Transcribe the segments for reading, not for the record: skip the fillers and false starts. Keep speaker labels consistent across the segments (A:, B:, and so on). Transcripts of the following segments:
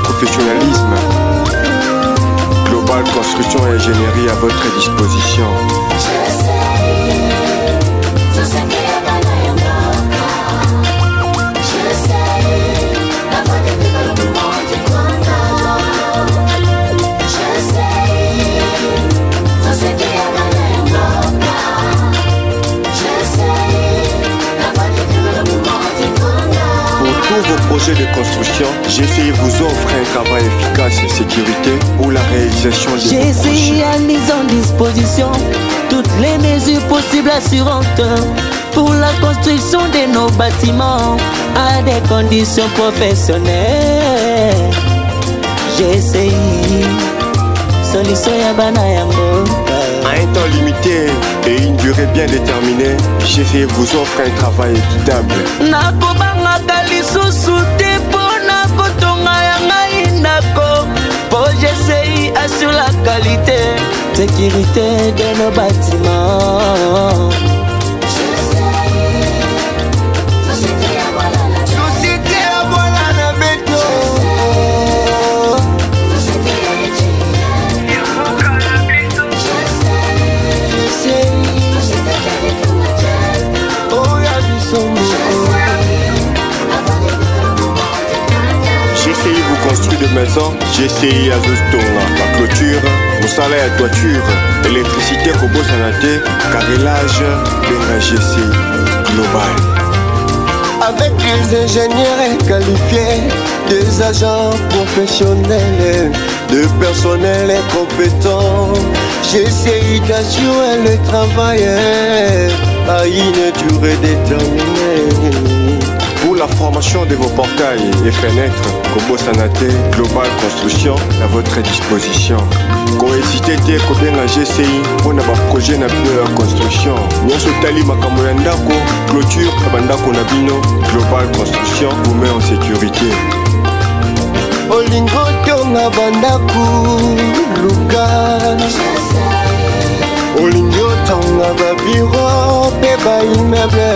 A: professionnalisme. Global Construction et Ingénierie à votre disposition. Pour vos projets de construction, GCI vous offre un travail efficace et sécurité pour la réalisation de vos projets.
B: GCI a mis en disposition toutes les mesures possibles assurantes pour la construction de nos bâtiments à des conditions professionnelles. GCI, solution ya bana yango.
A: À un temps limité et une durée bien déterminée, GCI vous offre un travail équitable.
B: Nakobanga lisusu te pona kotonga ya ngai ndako. Pour GCI assure la qualité, sécurité de nos bâtiments.
A: GCI vous construit de maisons, GCI a Tonga, la clôture, Moussala et toiture, électricité, Kobo Sanate, carrelage, Benga GCI Global.
C: Avec des ingénieurs qualifiés, des agents professionnels, de personnel compétent, GCI t'assure le travail à une durée déterminée.
A: Pour la formation de vos portails et fenêtres, Kobo Sanate Global Construction à votre disposition. Cohésité te Kobenga GCI pour un projet de construction. Nyoso tali makambo ya ndako, clôture bandako na bino, Global Construction vous met en sécurité.
C: Olingo tonga bandaku luka, Olingo tonga ba bureau pe ba immeuble.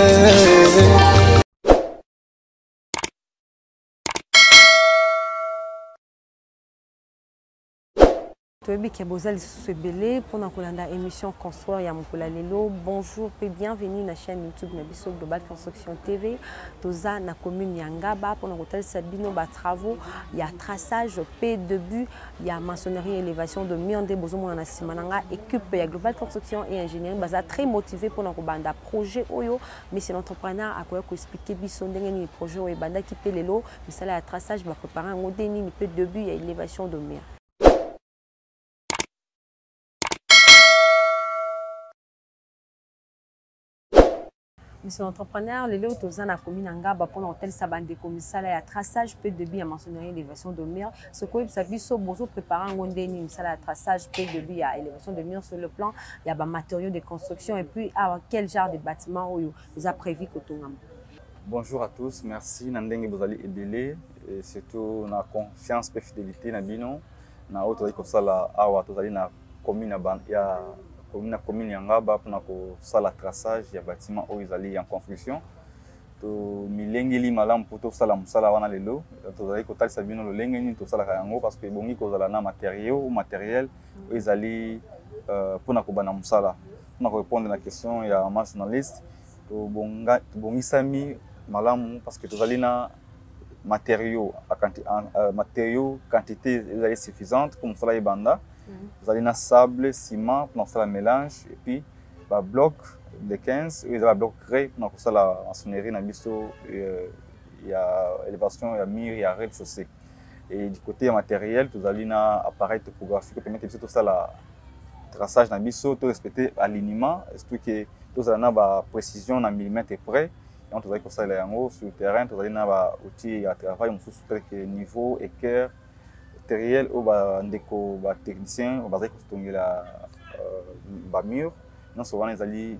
D: Qui a besoin de se belé pour la émission Construire ya mokula lelo. Bonjour et bienvenue na chaîne YouTube Nabiso Global Construction TV. Toza na commune Yangaba pour l'hôtel Sabino ba travaux, il y a traçage P début, il y a maçonnerie élévation de Miande Bozomo na Simananga équipe ya Global Construction et Ingénierie baza très motivé pour na banda projet oyo mais c'est l'entrepreneur a quoi expliquer biso ndenge ni projet oyo banda ki pe lelo mais ça la traçage va préparer un modèle ni P début il y a élévation de mer. Monsieur l'entrepreneur, le lieu où na commune Angaba pour l'hôtel Sabande commissaire à traçage peu de billes à maçonnerie élévation de mur. Ce qu'on a biso bozo préparant un deni à traçage peu de billes à élévation de mur sur le plan. Il y a des matériaux de construction et puis à quel genre de bâtiment où vous a prévu que tout.
E: Bonjour à tous, merci Nandenge Bozali Ebele et surtout na confiance et fidélité na bino na autre ko sala awa tozali na commune ya commune Yangaba pour la traçage ya bâtiment où ils allaient en construction. To milengeli malam pour tout ça la musala wana lelo to allez ko talisa bino lo lengeni to sala yango parce que bongi ko zala na matériel où ils allaient pour na ko bana musala pour répondre à la question ya un journaliste to bongi sami malam parce que to allez na matériaux quantité suffisante pour musala ibanda. Vous allez dans sable, ciment pour faire le mélange et puis bah, bloc de 15 et un bloc grès pour faire la maçonnerie dans biso il y a élévation, il y a mur, il y a rez-de-chaussée. Et du côté matériel, vous allez dans appareil topographique qui permet tout ça la traçage dans biso, tout respecter l'alignement, est-ce que tout ça na ba précision en millimètres près. Et on allez comme ça là sur le terrain, vous allez na outils à travail, on sous que niveau, équerre matériel ou ndeko ba technicien ba construire la ba mur non souvent les allez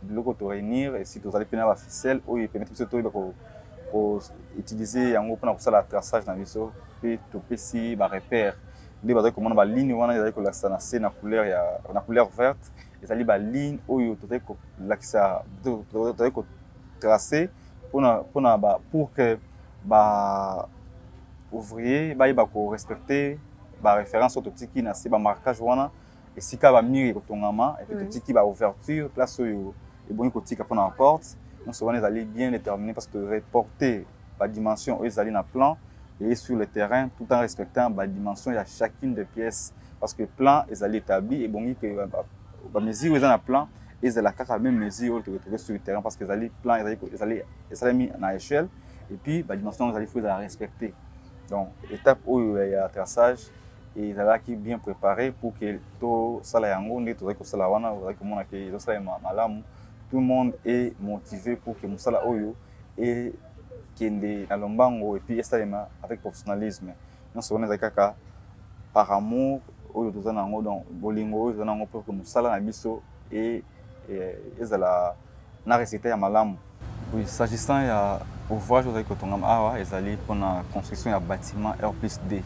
E: bloco to réunir et si vous allez prendre la ficelle ou il permet tout ko utiliser yango pour la traçage dans biso puis to pesi ba repère les ba comment ba ligne wana ils ko laxa na couleur verte ils allez ba ligne ou to ko laxa to ko tracer pour que ba ouvrier bayeba ko respecter ba référence au totiki na se ba marquage wana esika ba mire kotongama et puis totiki ba ouverture place oyo et bongi kotika pour la porte on se wana ezali bien déterminé parce que reporter ba dimension oyo ezali na plan et sur le terrain tout en respectant la dimension de chacune des pièces parce que le plan est établi et bon la mesure est dans le plan et c'est la même mesure que retrouver sur le terrain parce que les plans est mis à échelle et puis la dimension il faut la respecter donc étape où il y a traçage et il est bien préparé pour que tout ça là tout le monde est motivé pour que musala oyo et kende na lombango et puis esalema avec professionnalisme non seulement zakaka par amour oyo tozana ngo donc bolingo oyo tozana ngo pour que musala na biso et ezala na récité ya malamu. Oui, s'agissant ya ouvrage oyo tongam awa ezali pour la construction ya bâtiment R+D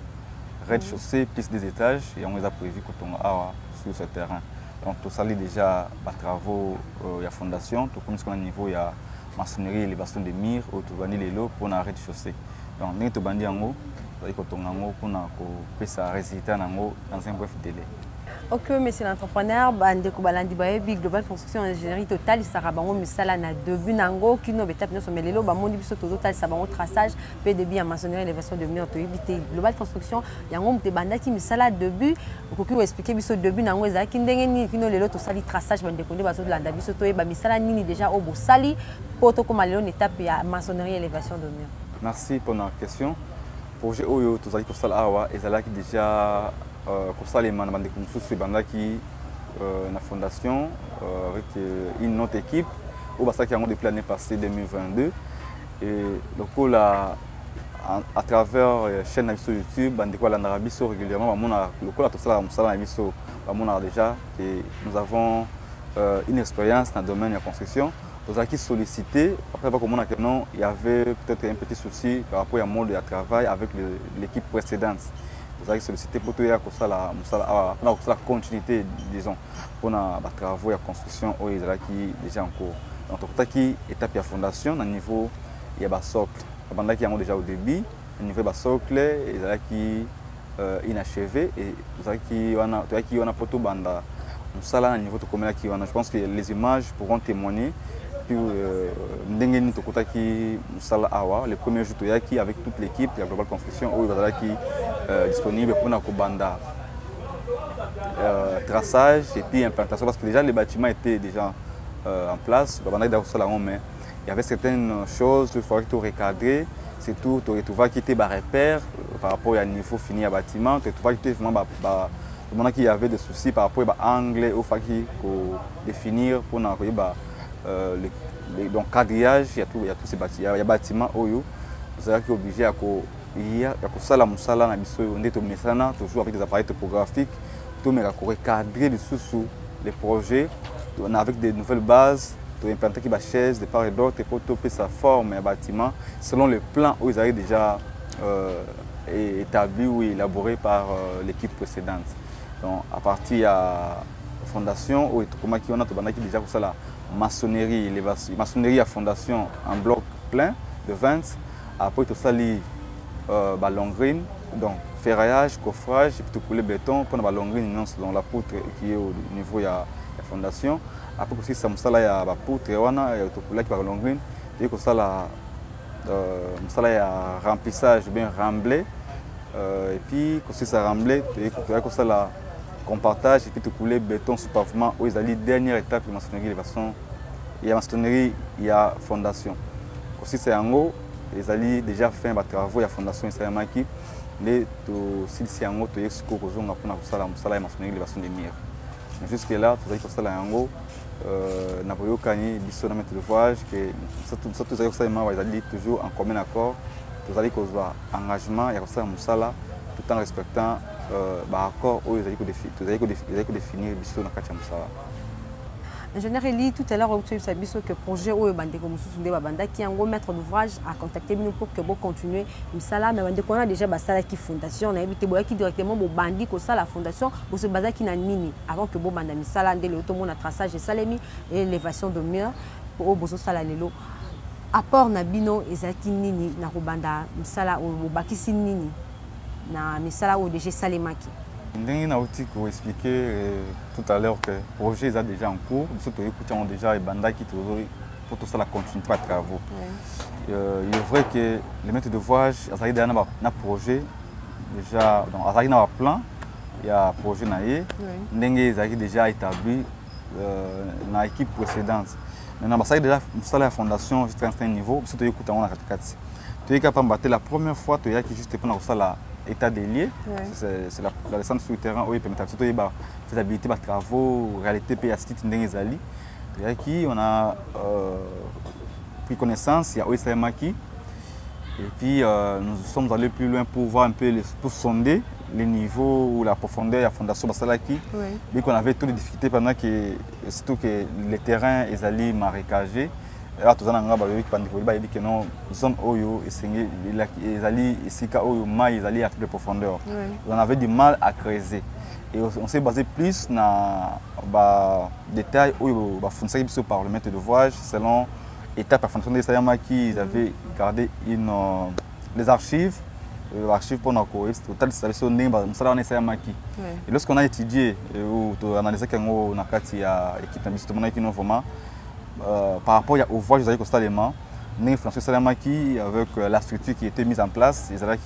E: rez-de-chaussée plus des étages et on les a prévu kotonga awa sur ce terrain. Donc tout ça déjà à travaux ya fondation tout comme ce qu'on a niveau ya maçonnerie et les bastons de mire au tobandi lelo pour na rez-de-chaussée. Donc ndenge tobandi yango kotonga ngo pour na ko pesa résultat nango dans un bref délai.
D: Ok, monsieur l'entrepreneur, bandeko balandi baye big global construction ingénierie totale sarabango misala na début nango kino betape no somelelo ba mondi biso total sabango traçage pe début en maçonnerie élévation de mur to éviter global construction yango mte bandaki misala début okoki expliquer biso début nango ezaki ndenge ni kino lelo to sali traçage bandeko nde bazo landa biso to ba misala nini déjà au bosali poto koma lelo étape ya maçonnerie élévation de mur.
E: Merci pour la question. Projet oyo to sali ko sala awa ezalaki déjà pour ça les mandements qui la fondation avec une autre équipe au Bassa qui a depuis l'année passée 2022 et le là à travers chaîne sur YouTube bandeko la narabiso régulièrement le coup là tout ça musala biso déjà et nous avons une expérience dans le domaine de la construction nous avons sollicité après comment il y avait peut-être un petit souci par rapport au mode de travail avec l'équipe précédente. Vous avez sollicité pour la continuité, disons, pour les travaux de construction qui déjà en cours. Donc, il y a étape de fondation, au niveau il y a un socle. Il y a déjà au début, au niveau du socle, il y a qui inachevé et vous avez qui on a poto banda. Au niveau de combien qui je pense que les images pourront témoigner. Puis ndengeni tokota ki musala awa le premier jour toyaki avec toute l'équipe de la global construction où il qui disponible pour na kobanda traçage et puis implantation parce que déjà les bâtiments étaient déjà en place mais il y avait certaines choses il fallait tout recadrer c'est tout tu retrouves qui était repère par rapport au niveau fini à bâtiment tu retrouves qui était vraiment le qu'il y avait des soucis par rapport à anglais au faki ko définir pour na donc quadrillage il y a tous ces bâtiments il y a bâtiments oyo vous avez obligé à sala musala na biso ndeto mesana toujours avec des appareils topographiques tout mais à recadrer sous les projets avec des nouvelles bases to implanter qui ba chaise de part et d'autre pour toper sa forme un bâtiment selon le plan où ils avaient déjà établi ou élaboré par l'équipe précédente. Donc à partir à fondation ou comment qui on a qui déjà pour ça la maçonnerie maçonnerie à fondation en bloc plein de 20 après tout ça li longrine donc ferraillage coffrage et puis tout couler béton pour la longrine non selon la poutre qui est au niveau de la fondation après aussi ça musala ya ba poutre wana tout couler qui par longrine et que ça la musala ya remplissage bien remblé et puis aussi ça remblé et que ça la compartage et puis tout couler béton sur pavement où ils allaient dernière étape de maçonnerie élévation il y a maçonnerie il y a fondation aussi c'est en haut ils allaient déjà faire des travaux il y a fondation israélienne qui les tout si c'est en haut tu es ce qu'on a pour na kusala musala maçonnerie élévation des murs mais jusque là tu as que ça là en haut na boyo kani biso na maître d'ouvrage que ça tout ça ça ils allaient toujours en commun accord tu allais cause engagement il y a ça musala tout en respectant accord où ils allaient définir biso na kati ya musala.
D: Ingénieur Eli, tout à l'heure, vous avez dit que le projet où qui est un maître d'ouvrage a contacté nous pour que vous continuez. Mais on a déjà une fondation, on a évité directement au bandi que ça la fondation, vous se basez qui n'a nini avant que vous banda misala, le traçage et salémi et l'élévation de mur pour au bozo salalelo. apport na bino ezaki nini na kobanda misala o bakisi nini na misala o déjà salemaki.
E: Ndenge na outil pour expliquer tout à l'heure que le projet est déjà en cours, nous avons déjà bandaki pour tout ça la continuité de travaux. Il est vrai que les maîtres d'ouvrage, ils ont un projet déjà, donc ils ont un plan, il y a un projet ils ont déjà établi dans l'équipe précédente. Maintenant, ça déjà la fondation jusqu'à un certain niveau, parce que tu es capable de battre la première fois, tu es juste pour l'état des lieux, c'est la descente sur le terrain où il permet de faire faisabilité de travaux, réalité pays assistée d'Ingezali. On a pris connaissance, il y a Oisamaki, et puis nous sommes allés plus loin pour voir un peu, pour sonder les niveaux ou la profondeur de la fondation Basalaki. Vu qu'on avait toutes les difficultés pendant que, surtout que les terrains ils marécagés. Alors, tout ça, que non, zone Oyo et Zali et Sika Oyo, ils allaient à toutes les profondeurs. On avait du mal à creuser. Et on s'est basé plus dans les détails où on fonctionne par le maître d'ouvrage selon l'état de fondation de Sayamaki. Ils avaient gardé les archives. L'archive pour nous, total sur Sayamaki. Et lorsqu'on a étudié ou analysé qu'on a l'équipe de par rapport au voyage des constamment, nous François Salamaki avec la structure qui était mise en place, ils avaient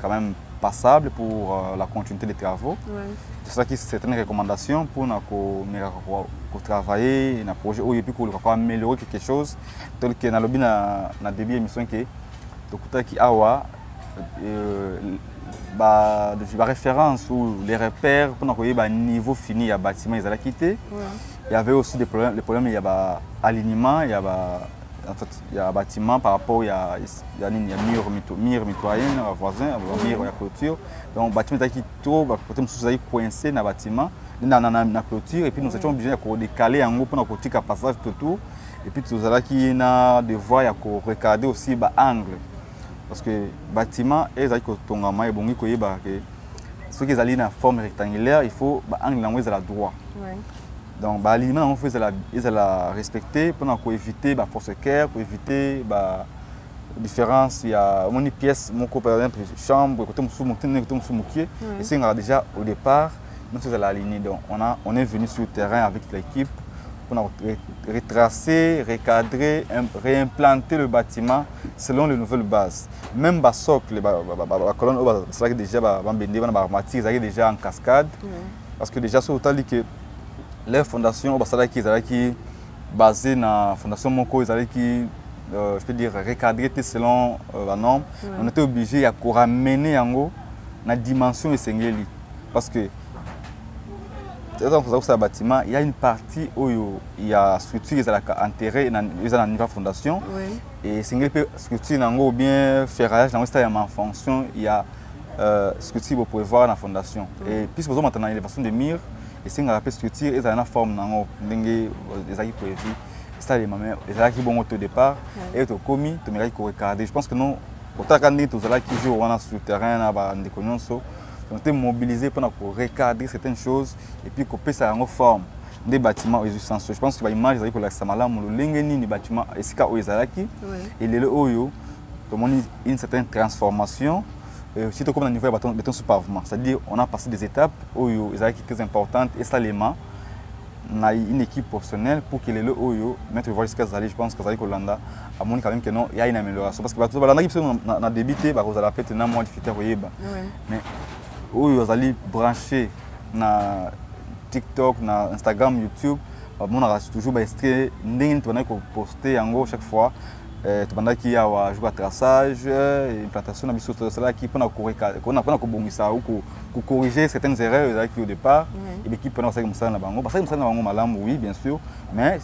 E: quand même passable pour la continuité des travaux. C'est ça qui c'est une recommandation pour nous travailler dans projet ou puis pour améliorer quelque chose tel que dans le début de l'émission que tout qui awa de référence ou les repères pour nous niveau fini à bâtiment ils allaient quitter. Il y avait aussi des problèmes. Les problèmes, il y a alignement, il y a un bâtiment par rapport, il y a mur mitoyen, voisin, mur, il y a clôture. Donc, le bâtiment qui trop, peut-être coincé dans le bâtiment, dans la clôture, et puis nous étions obligés de décaler en haut pour nous faire un passage autour. Et puis, tout ça qui a devoir regarder aussi l'angle. Parce que le bâtiment, ils ont ceux qui sont dans la forme rectangulaire, il faut l'angle à la droite. Donc, l'alignement, on fait la respecter pour éviter la force cœur, pour éviter la différence. Il y a une pièce, mon par exemple, chambre, côté sous et c'est déjà au départ, nous faisons l'aligner. Donc, on est venu sur le terrain avec l'équipe pour retracer, recadrer, réimplanter le bâtiment selon les nouvelles bases. Même le socle, la colonne, c'est déjà en cascade. Parce que déjà, c'est autant dit que les fondations qui basées sur la fondation Moko, je peux dire recadrées selon la norme. On était obligé de ramener la dimension essentielle. Parce que dans le bâtiment, il y a une partie où il y a une structure qui est enterrée dans le niveau de fondation. Et c'est structure ou bien ferraillage dans en fonction, il y a structure pour pouvoir voir dans la fondation. Et puis, maintenant, l'élévation des murs. Et si on a une structure, ils ont une forme, ils ont prévu. C'est les bon au départ. Et au commis, tu mets regarder. Je pense que nous, autant qu'on est tous là qui jouent sur le terrain, on est mobilisés pour recadrer certaines choses et puis couper ça en forme des bâtiments existants. Je pense que l'image est que Samala, le bâtiment et les Oyo, une certaine transformation. Surtout comme on a niveau de béton sur pavement. C'est-à-dire qu'on a passé des étapes où il y a très importantes et ça l'élément. On a une équipe professionnelle pour que les Oyo mettent le voile jusqu'à Zali. Je pense que Zali Kolanda a montré quand même qu'il y a une amélioration. Parce que l'équipe a débuté, on a fait un mois de difficulté. Mais Oyo Zali branché na TikTok, na Instagram, YouTube, on a toujours extrait, on a posté en gros chaque fois. Pendant qu'il y a un traçage, implantation qui peut corriger certaines erreurs au départ et qui peut nous faire comme ça. Oui, bien sûr, mais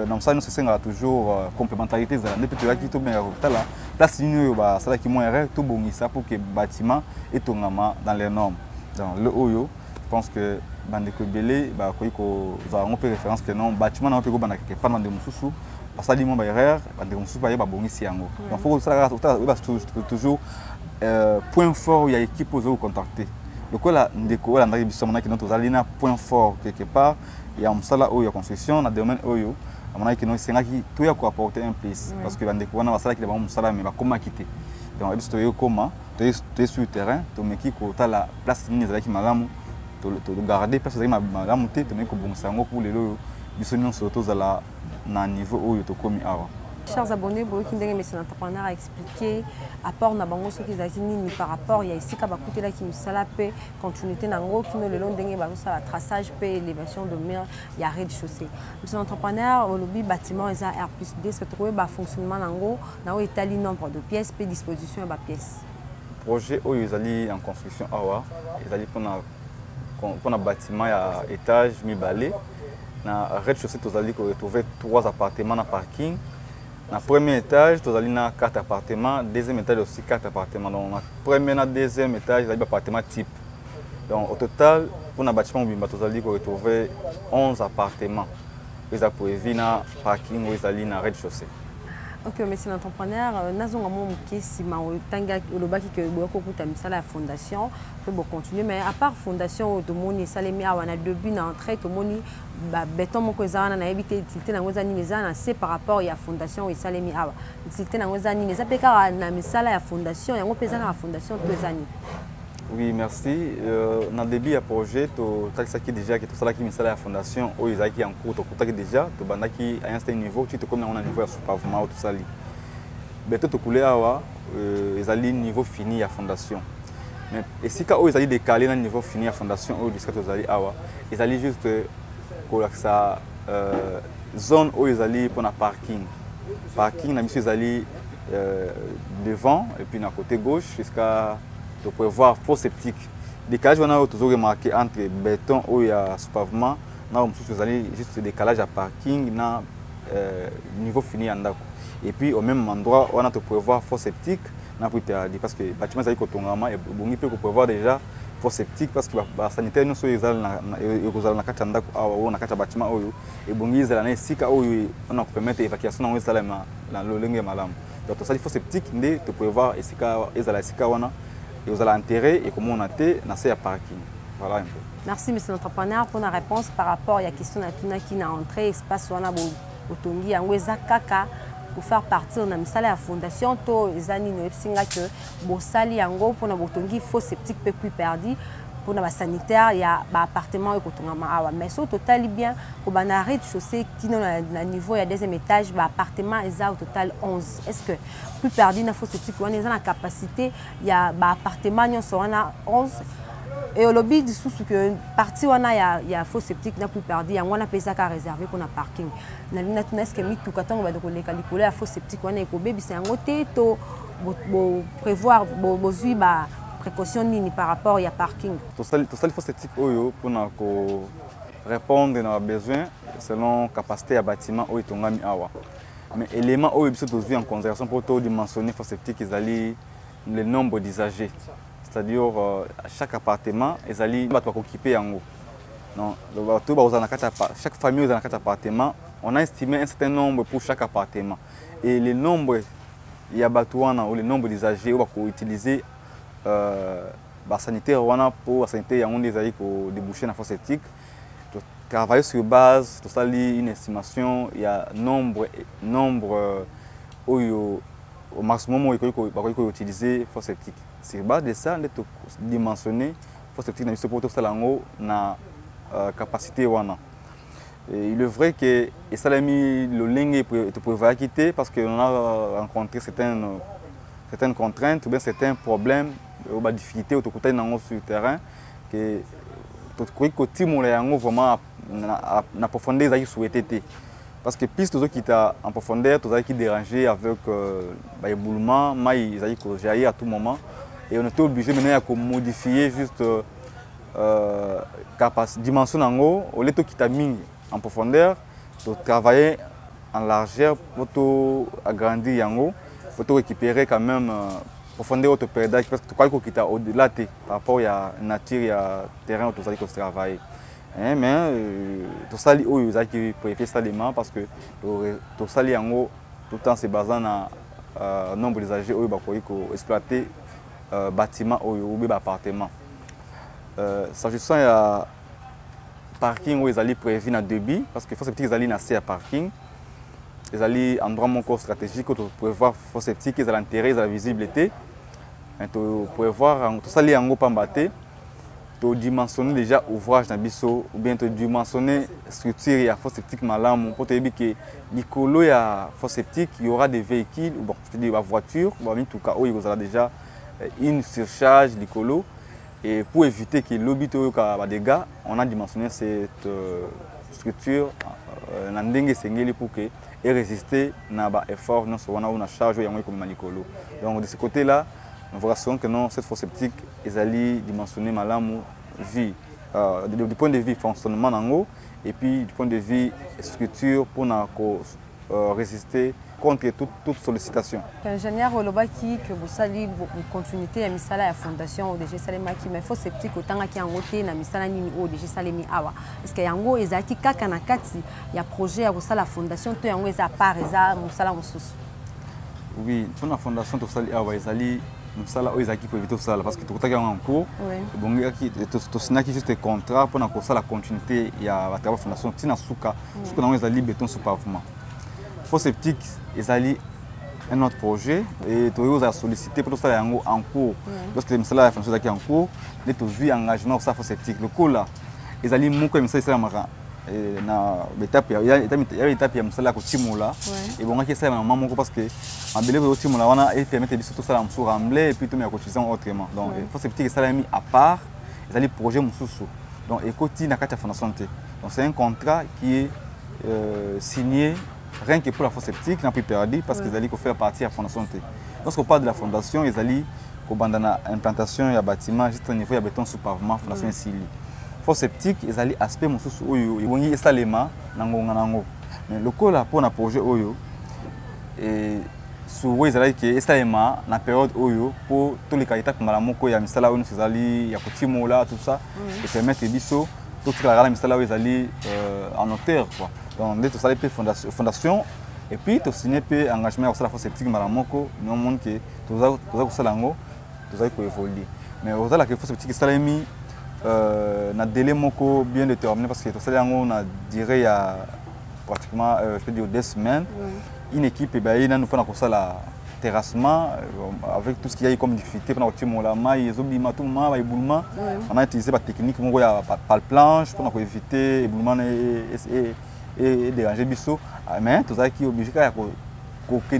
E: dans ça, nous sommes toujours complémentarité. Place qui moins erreur, tout bon ça pour que le bâtiment est dans les normes. Dans le Oyo, je pense que Bandeko Belé, nous avons une référence que non, bâtiment n'a pas de Moussou. Parce que les erreurs, il faut toujours point fort où il y a l'équipe pour vous contacter. Donc là, on a point fort quelque part. Il y a un salle où il y a construction, dans le domaine où amana ki no senga ki to ya ko apporter un plus parce que bande ko wana basala ki ba musala mais ba koma kité donc ebiso to yokoma to sur le terrain to meki ko tala place nini ezalaki malamu to garder place ezalaki malamu te to meki ko bongisa yango pour lelo biso nyonso tozala na niveau oyo tokomi awa.
D: Chers abonnés, Boki Ndenge Monsieur l'entrepreneur a expliqué apport na bango soki ezalaki nini par rapport ya esika bakutelaki misala pe continuité nango kino lelo ndenge bazosala traçage pe élévation de mer ya rez-de-chaussée. Monsieur l'entrepreneur olobi bâtiment eza R+D ce que ba fonctionnement nango na etali nombre de pièces pe disposition ya ba pièces.
E: Projet oyo ezali en construction awa ezali pona bâtiment ya étage mibale na rez-de-chaussée tozali ko retrouver 3 appartements na parking. Na premier étage, tu as 4 appartements, deuxième étage aussi 4 appartements. Donc, na premier et deuxième étage, tu as un appartement type. Donc, au total, pour un bâtiment, tu as retrouvé 11 appartements. Tu as prévu un parking ou un rez-de-chaussée.
D: Ok, monsieur l'entrepreneur, nous avons la fondation, peut continuer, mais à part fondation, on a deux buts d'entrée, béton na éviter utilité na ngoza nini za na c'est par rapport ya fondation esalemi awa utilité na ngoza nini za peka na misala ya fondation yango pesa na fondation tozani.
E: Oui, merci. Dans le début du projet, tu as déjà que tu as misala ya fondation ou ils qui en cours tu as déjà tu banda qui à un certain niveau tu te comme on a niveau ya sous-pavement tout ça li. Béton to couler awa ils allaient niveau fini ya fondation. Mais et si quand ils allaient décaler dans niveau fini ya fondation ou jusqu'à tu allaient awa ils allaient juste sa zone où ils allaient pour un parking. Parking, ils allaient devant et puis dans le côté gauche jusqu'à voir faux septique. Décalage, on a toujours remarqué entre béton où il y a ce pavement, ils allaient juste décalage à parking dans niveau fini en d'accord. Et puis au même endroit, on a voir faux septique parce que le bâtiment est cotonnement et on peut prévoir déjà faux septique parce que les sanitaires nous sont na kata ndako awa na kata bâtiment oyo et bongiza na sika oyo on a permettre évacuation na ngeza la lolenge malamu donc ça il faut septique ndé te prévoir esika ezala sika wana et vous allez enterrer et comment on a té na c'est parking voilà un peu.
D: Merci monsieur l'entrepreneur pour la réponse par rapport à la question na qui na entrée espace wana botongi yango eza kaka pour faire partir de la fondation, les années que Bossali Yango pour la botongi faux septique peu plus perdu pour la sanitaire il y a un appartement mais au total bien pour un arrêt de chaussée qui dans niveau il y a deuxième étage appartement est au total 11. Est-ce que plus perdu na faux septique on est dans la capacité il y a appartement on sera 11 et au lobby du sous que partie on il y a faux septique n'a plus perdu on a payé qu'à réserver pour un parking na lina tunas que mi tout quand on va de les calculer à faux septique on est ko baby c'est un côté to prévoir bozui ba précaution ni par rapport il y a parking
E: tout ça il faut septique oyo pour répondre à nos besoins selon capacité à bâtiment oyo tongami awa mais élément oyo biso to en considération pour to dimensionner faux septique ils allaient le nombre d'usagers. C'est-à-dire à chaque appartement, ils allaient occuper en haut. Chaque famille a un appartement. On a estimé un certain nombre pour chaque appartement. Et le nombre, il y a ou le nombre d'usagers pour utiliser la sanitaire pour la sanitaire, on les a débouché dans la fosse septique. Travailler sur base, tout ça, une estimation, il y a nombre au maximum où il faut utiliser la fosse septique. Sur base de ça, on a dimensionné la fosse septique pour tout ça na capacité. Il est vrai que ça a mis le ligne pour quitter parce qu'on a rencontré certaines contraintes ou bien certains problèmes ou des difficultés sur le terrain que tout le monde vraiment en profondeur ils souhaité parce que plus tout qui est en profondeur tout qui dérangé avec les éboulements ils ont jaillir à tout moment et on était obligé maintenant de modifier juste dimension en haut au lieu de qui t'a mis en profondeur de travailler en largeur pour agrandir en haut pour récupérer quand même profondeur autopédage parce que tu crois qu'il est au-delà par rapport à la nature et à terrain où tu as travailler. Mais tout ça qui préfère ça parce que tout ça en haut tout le temps c'est basé dans le nombre d'usagers où il faut exploiter bâtiment ou appartement. S'agissant de parking où ils allaient prévu dans débit parce que faut que ils allaient nasser à parking ezali endroit moko stratégique to prévoir fosse septique ezala intérêt ezala visibilité to prévoir to sali yango pamba te to dimensionner déjà ouvrage na biso ou bien to dimensionner structure ya fosse septique malamu pour te yebi que likolo ya fosse septique il y aura des véhicules ou bon je te dis la voiture bon en tout cas il y aura déjà une surcharge likolo et pour éviter que l'obito ka dégâts on a dimensionné cette structure na ndenge sengeli pour que et résister na ba effort non so on a charge yango comme malikolo. Donc de ce côté là nous voyons que non cette fosse septique ezali dimensionné malamu vie du point de vue fonctionnement nango et puis du point de vue structure pour na résister contre toute sollicitation.
D: Ingénieur Olobaki que vous sali continuité ya misala ya fondation ODG Salemaki mais fosse septique otanga ki yango te na misala nini ODG Salemi awa parce que yango ezaki kaka na kati ya projet ya kosala fondation to yango eza part eza musala mosusu.
E: Oui, pour la fondation to sali awa ezali musala o ezaki pour éviter ça parce que tout est en cours bon qui to sinaki juste contrat pour na kosala continuité ya ba travail fondation tina suka suka na ezali béton sous pavement. Fosse septique ezali un autre projet et tu as sollicité pour tout ça en cours parce que c'est la fonction qui en cours les tu vu engagement ça fosse septique le coup là ezali moko ça ça mara na étape il y a étape ya msala ko timula et bon ngaki ça maman moko parce que en belé ko timula wana et permettre biso tout ça en sous rembler et puis tout mais cotiser autrement donc fosse septique ça l'a mis à part ezali projet mususu donc ekoti na kati ya fondation santé donc c'est un contrat qui est signé rien que pour la fosse septique, n'a plus perdu parce qu'ils allaient faire partie de la fondation. Lorsqu'on parle de la fondation, ils allaient dans l'implantation et bâtiment juste au niveau de béton sous pavement, fondation Sili. Fosse septique, ils allaient aspect mon sous oyo, ils vont y installer ma nango. Mais le coup là pour un projet oyo et souvent ils allaient que installer ma na période oyo pour tous les qualités comme la moko ya misala oyo ils allaient ya kotimola tout ça et permettre biso tout la misala ils allaient en hauteur quoi. Donc, nous avons fait fondation et puis nous avons signé un engagement avec la fosse septique Maramoko. Nous avons dit que nous avons évolué. Mais nous avons fait fosse septique qui a mis un délai bien déterminé parce que nous avons duré pratiquement je peux dire 2 semaines. Une équipe nous prenons la terrassement avec tout ce qu'il y a comme difficulté pour on a utilisé la technique par planche pour éviter l'éboulement et déranger biso mais tout ça qui est obligé qu'au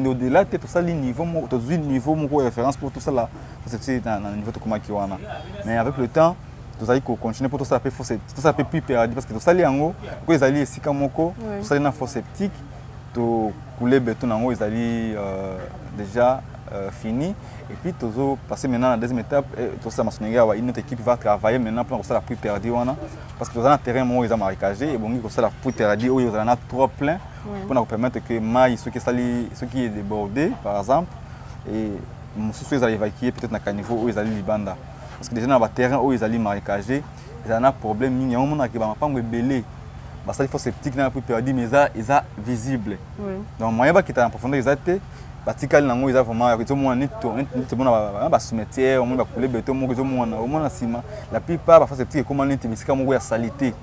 E: au-delà de tout ça le niveau de référence pour tout ça là c'est dans le niveau de comment qui wana mais avec le temps tout ça qu'on continue pour tout ça peut plus perdre parce que tout ça les ango quand ils allaient ici comme moko tout ça dans fosse septique to couler béton ango ils allaient déjà fini et puis toujours passer maintenant à la deuxième étape tout ça maçonnerie une autre équipe va travailler maintenant pour ça la plus perdue parce que dans un terrain où ils ont marécagé et bon comme ça la plus perdue où ils en a trop plein pour nous permettre que maïs ce qui est débordé par exemple et ceux qui allaient évacuer peut-être dans le niveau où ils allaient libanda parce que déjà dans le terrain où ils allaient marécager ils en a problème il y a un moment qui va pas me belé parce qu'il faut septique n'a plus perdu mais ils a visible donc moyen qui est en profondeur ils étaient batikali nango ils a vraiment tout bon cimetière on va couler béton on ciment la plupart parfois c'est petit comme on est bisika moko ya salité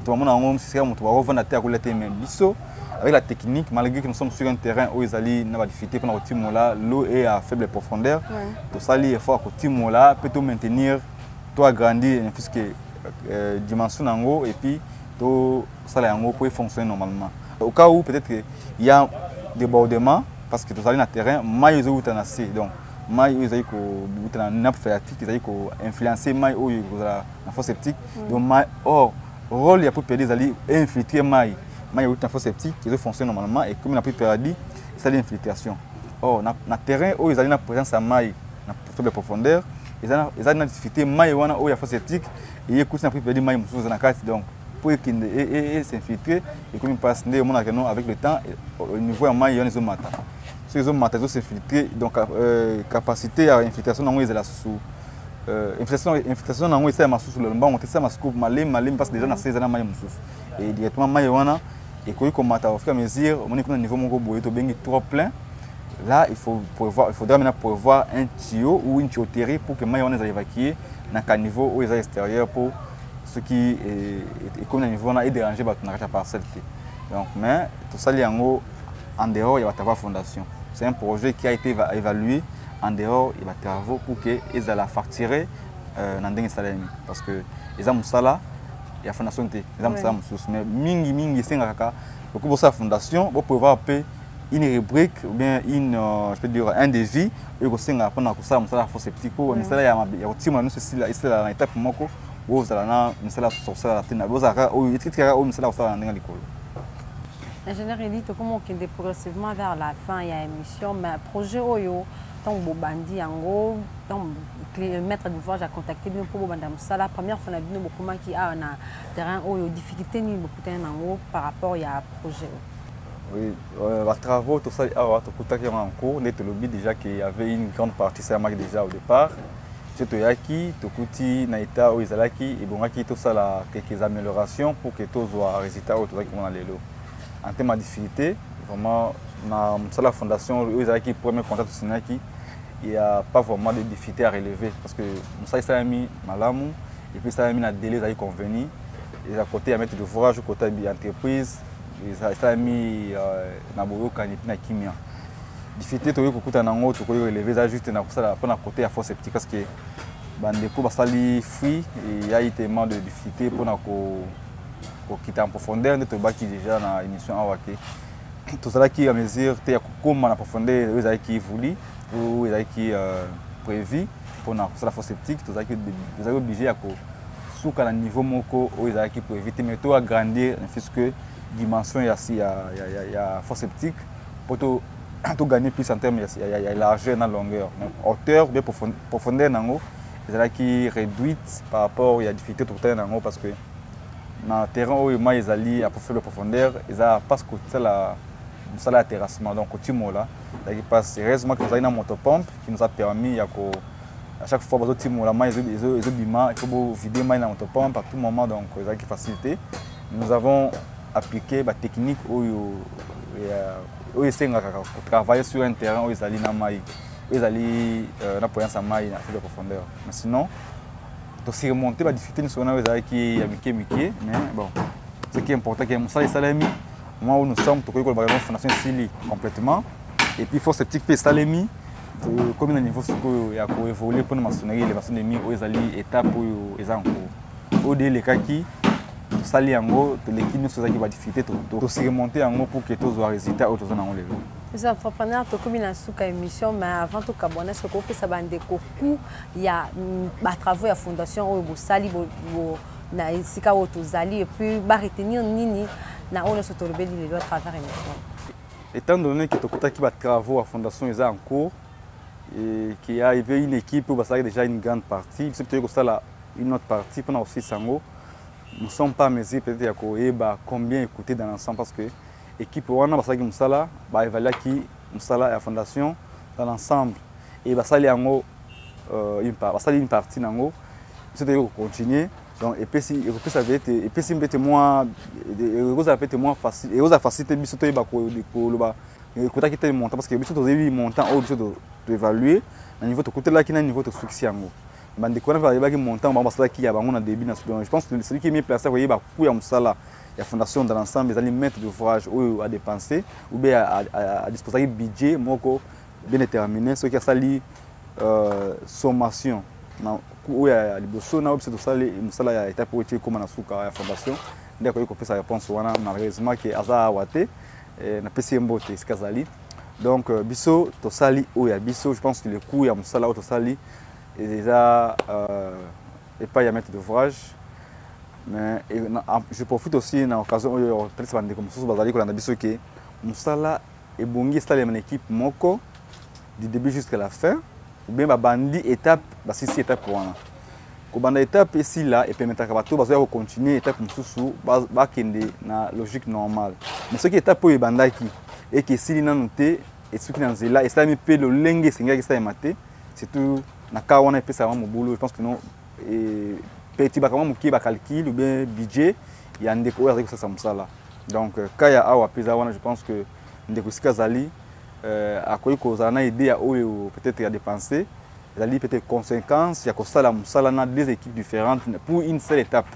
E: tout le monde nango c'est comme tu va revendre terre couler mais biso avec la technique malgré que nous sommes sur un terrain où ils allaient na difficulté pour notre timola l'eau est à faible profondeur tout ça li effort pour timola peut maintenir to agrandir puisque dimension nango et puis to ça la yango pour fonctionner normalement au cas où peut-être il y a débordement parce que tout ça dans le terrain maille ils ont assez donc maille ils ont ko na nappe phréatique ils ont influencer maille au la fosse septique donc maille or rôle il y a pour pédé ils infiltrer maille au fosse septique ils fonctionnent normalement et comme il n'a plus perdu c'est l'infiltration or na terrain où ils ont la présence à maille na faible profondeur ils ont difficulté maille wana au ya fosse septique et écoute n'a plus perdu maille mususu na carte donc pour qu'il s'infiltrer et comme il passe avec le temps au niveau de maille ils ont matin ces hommes matériaux s'infiltrer donc capacité à infiltration dans les sous infiltration dans les ma sous le banc on ça ma scoop malem parce que déjà dans 16 ans maille mususu et directement maille wana et comme matin au fur et à mesure on est au niveau mon boye to bengi trop plein là il faudra maintenant prévoir un tuyau ou une tuyauterie pour que maille wana les évacuer dans un niveau où ils sont extérieur pour ce qui est comme le niveau on a dérangé par la parcelle donc mais tout ça li yango en dehors il y a la fondation. C'est un projet qui a été évalué en dehors il y a des travaux pour que ils allaient facturer dans des salaires parce que les hommes là il y a fondation té les hommes ça mais mingi c'est ngaka beaucoup pour sa fondation pour pouvoir payer une rubrique ou bien une je peux dire un devis et que c'est ngaka pendant que ça musala faut sceptique pour mais ça il y a au team là nous c'est la étape moko vous allez na musala social la tena vous allez au titre au musala ça dans l'école.
D: Ingénieur Eli comment qu'on est progressivement vers la fin il y a émission mais projet oyo tant bobandi yango tant maître d'ouvrage a contacté bien pour bobanda musala première fois na bino bokoma ki a na terrain oyo difficulté ni bokuta nango par rapport ya projet.
E: Oui, les travaux tout ça a tout en cours net le but déjà qu'il y avait une grande partie ça marque déjà au départ. Surtout yaki to kuti na état oizalaki et bongaki tout ça là quelques améliorations pour que tout soit résultat au tout ça qui on a lelo. En termes de difficulté, vraiment dans la fondation oizalaki premier contact sinaki il n'y a pas vraiment de difficultés à relever parce que ça a mis malamu et puis ça a mis la délai à convenir et à côté à mettre de forage côté de l'entreprise et ça a mis na boyo kanipi na kimia difficulté to yokuta nango to ko relever ça juste na ça pour na côté à force sceptique parce que bandeko basali fruit et il y a eu tellement de difficultés pour na ko quitter en profondeur de to baki déjà na émission awake tout ça qui à mesure te comme en profondeur vous avez qui voulu ou il qui prévu pour na la force sceptique tout ça que vous avez obligé à souka na niveau moko ou il qui pour éviter mais to agrandir puisque dimension il y a force sceptique pour tout gagner plus en termes il y a largeur dans longueur hauteur bien profondeur nango il qui réduite par rapport il y a difficulté tout terrain nango parce que dans le terrain où ils allaient à profondeur ils a pas ce côté là ça la terrassement donc au timo là il passe heureusement que nous avons une motopompe qui nous a permis à chaque fois que timo là ils bima il faut vider la motopompe à tout moment donc ils ont qui facilité nous avons appliqué la technique où ils travailler sur un terrain où ils allaient na mai ils allaient na pointe à mai na de profondeur mais sinon donc si remonter la difficulté nous on a qui miqué mais bon ce qui est important que ça salami au moment où nous sommes tout que la fondation Sili complètement et puis force sceptique peut salami comme un niveau il y a pour évoluer pour la maçonnerie les maçonneries où ils allaient étape où ils en cours au délai qui sali yango to l'équipe nous ça qui va difficulté to se remonter yango pour que tous soit résultat au tous dans le
D: les entrepreneurs to comme na suka émission mais avant tout kabona ce ko pesa bandeko ku ya ba travaux ya fondation o bo sali bo na sika o to zali et puis ba retenir nini na on se tolobeli le travers émission
E: étant donné que to kota ki ba travaux à fondation ils en cours et qu'il y a une équipe où ça déjà une grande partie c'est peut-être que ça là une autre partie pendant aussi sango nous ne sommes pas mesés peut-être à combien écouter dans l'ensemble parce que l'équipe wana basaki musala ba évaluer qui musala la fondation dans l'ensemble et basali yango une partie nango c'est de continuer donc et puis ça va être et puis si peut-être moins peut-être moins facile et aux facilité biso to ba ko loba écouter qui tel montant parce que biso to zebi montant au biso de évaluer à niveau de côté là qui na niveau de succès yango bandeko na va ki montant ba basala ki ya bango na début na je pense que celui qui est mieux placé voyez ba ku ya musala la fondation dans l'ensemble les aliments d'ouvrage ou à dépenser ou bien à disposer budget moko bien déterminé ce qui a sali sommation na ou ya liboso na obse to sali musala ya étape pour comme na suka ya fondation ndeko ko pesa réponse wana malheureusement que aza wate na pesi mbote skazali donc biso to sali ou ya biso je pense que le coût ya musala to sali et déjà et pas y a mettre d'ouvrage mais je profite aussi dans l'occasion où peut-être ça va dire comme ça bazali ko landa biso ke musala et bongi installer mon équipe moko du début jusqu'à la fin ou bien ba bandi étape ba six étapes pour wana ko banda étape ici là et permettre ka bato bazo continuer étape mususu ba kende na logique normale mais ce qui étape pour bandaki et que si na noté et ce qui dans là et ça me peut le lenge singa qui ça maté c'est tout na ka wana pe ça va mon boulot je pense que non et petit ba comment muki ba calcul ou bien budget il y a ndeko avec ça musala donc kaya awa pesa wana je pense que ndeko sikazali akoyi kozana idée ya oyo peut-être ya dépenser zali peut-être conséquence ya ko sala musala na deux équipes différentes pour une seule étape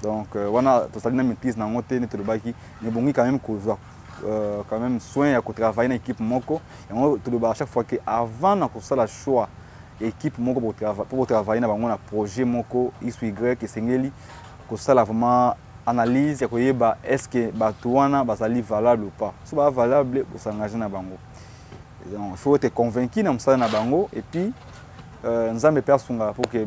E: donc wana to sali na maîtrise na ngote ne to baki ne bongi quand même ko quand même soin à travailler dans l'équipe moko et on tout à chaque fois que avant na ça la choix équipe moko pour travailler dans un projet moko x y et sengeli que ça la vraiment analyse ya koyeba est-ce que batuana bazali valable ou pas si ba valable pour s'engager na bango. Donc il faut être convaincu na msala na bango et puis nzambe personne pour que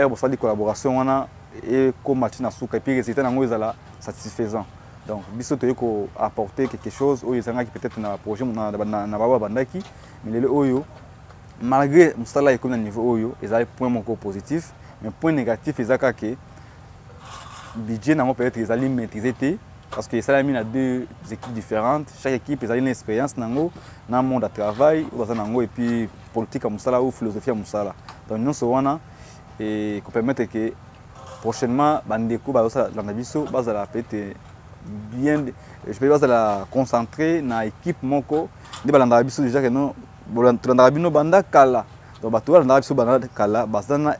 E: pour ça la collaboration wana et comme matina suka et puis résultat nango ezala satisfaisant. Donc biso to yeko apporter quelque chose oyo ezanga qui peut-être na projet na baba bandaki mais le oyo malgré msala eko na niveau oyo ezali point moko positif mais point négatif ezaka que budget nango peut-être ezali maîtrisé parce que ça a mis à deux équipes différentes, chaque équipe a une expérience nango dans le monde de travail et puis politique à musala ou philosophie à musala. Donc nous sommes et qu'on permette que prochainement bandeko baza la nabiso baza la peut-être bien je peux baza la concentrer dans équipe moko ni balanda biso déjà que non bolanda bino banda kala donc bato balanda biso banda kala bazana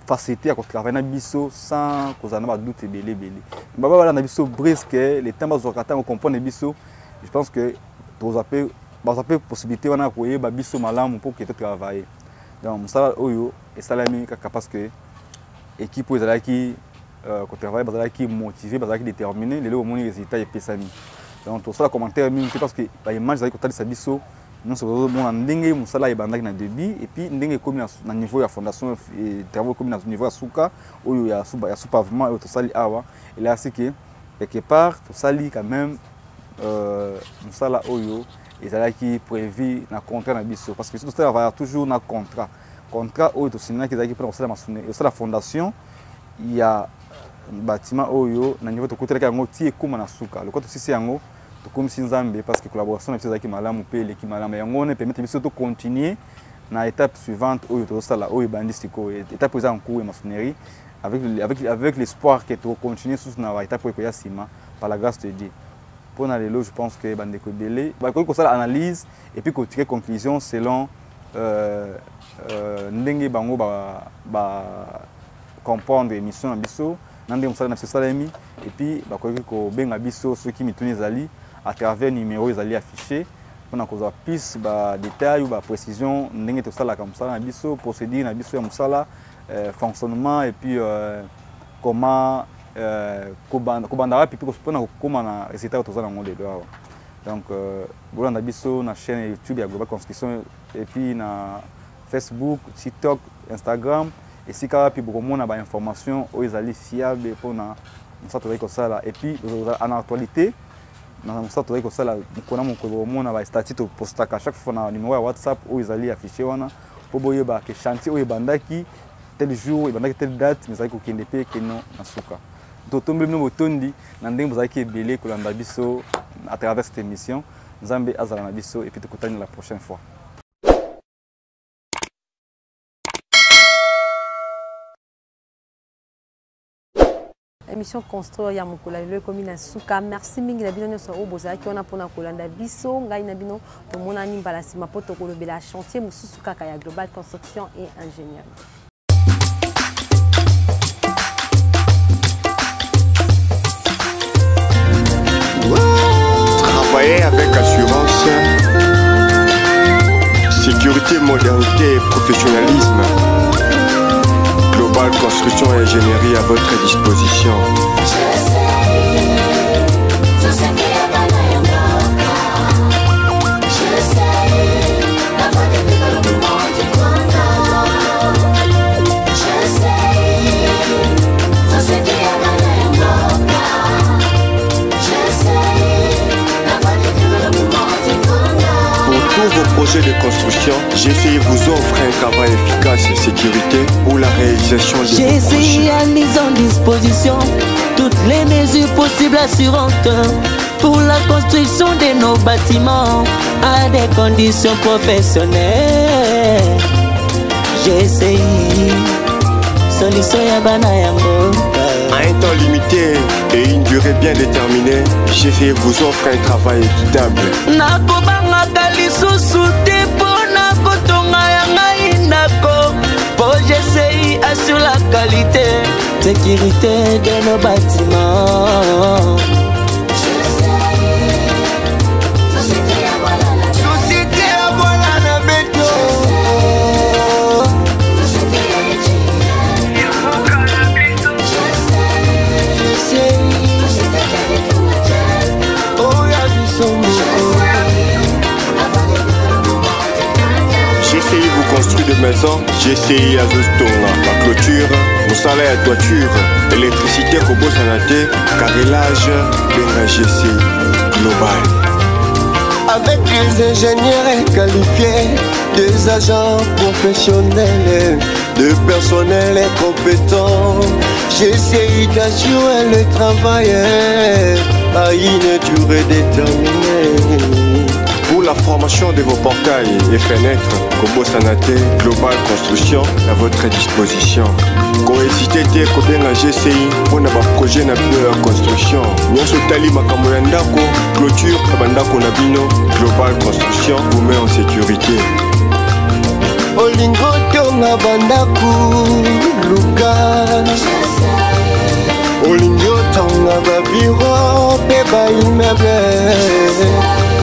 E: facilité à travailler na biso sans cause na ba doute belé baba balanda biso brisque les temps bazokata on comprendre biso je pense que bazapé possibilité wana koyeba biso malamu pour que tu travailler donc ça oyo et salami kaka parce que équipe ezalaki ko travailler bazalaki motivé bazalaki déterminé les omoni résultat et pesami donc tout ça commentaire mingi parce que ba image zali ko talisa biso non c'est bon ndenge musala ebandaki na début et puis ndenge comme na niveau ya fondation et travaux comme na niveau ya suka oyo ya sous-pavement et tout ça awa il a c'est que quelque part tout ça quand même musala oyo ezalaki prévu na contrat na biso parce que tout ça va toujours na contrat oyo to sinana ki ezalaki pour la fondation il y a bâtiment oyo na niveau to kotelaka yango tie kuma na suka le côté sisi yango comme si nzambe parce que collaboration avec ezaki malamu pe l'équipe malamu yango ne permet biso to continuer na étape suivante oyo to sala oyo bandistiko étape en cours et maçonnerie avec l'espoir que to continuer sous na étape oyo ya sima par la grâce de Dieu. Pour na lelo je pense que bandeko belé ba ko sala analyse et puis ko tirer conclusion selon ndenge bango ba comprendre émission na biso nande musala na salami et puis ba ko benga biso ceux qui mituni zali à travers numéro ezali affiché pour cause plus ba détail ou ba précision ndenge to sala comme ça na biso procédure na biso ya musala fonctionnement et puis comment kobanda puis pour na comment na résultat to sala ngode do. Donc bolanda biso na chaîne YouTube ya Global Construction et puis na Facebook, TikTok, Instagram et si ka puis beaucoup mona ba information o ezali fiable pour na ça to ko sala et puis en actualité na ça to ko sala kona mo ko mona ba statut to postaka chaque fois na numéro ya WhatsApp o ezali affiché wana pour boyeba que chantier o ebandaki tel jour ebandaki telle date mais ça ko kende pe que non na suka to tombe no botondi na ndenge bozaki ebele ko landa biso à travers cette émission Nzambe azala na biso et puis tukutane la prochaine fois.
D: Émission construire ya mukula le commune suka merci mingi na bino nyonso o bozaki ona pona kolanda biso ngai na bino to mona ni mbala sima poto kolobela chantier mususu kaka ya Global Construction et Ingénierie.
A: Travailler avec assurance, sécurité, modernité et professionnalisme. Global Construction et Ingénierie à votre disposition. Pour tous vos projets de construction, GCI vous offre un travail efficace et sécurité pour la réalisation de vos projets.
B: GCI a mis en disposition toutes les mesures possibles assurantes pour la construction de nos bâtiments à des conditions professionnelles. GCI, solution ya bana yango.
A: À un temps limité et une durée bien déterminée, GCI vous offre un travail équitable.
B: GCI assure la qualité, sécurité de nos bâtiments.
A: construit de maisons, GCI Azostonga, la clôture, Moussala et toiture, électricité Kobo Sanate, carrelage, Benga GCI Global.
C: Avec des ingénieurs qualifiés, des agents professionnels, de personnel compétent, j'essaye d'assurer le travail à une durée déterminée.
A: Pour la formation de vos portails et fenêtres, Kobo Sanate Global Construction à votre disposition. Cohésité Kobenga GCI pour un projet de construction. Nous sommes makambo ya ndako, clôture bandako na bino. Global Construction vous met en sécurité.
C: Olingo tonga bandaku luka, olingo tonga babiro pe ba immeuble.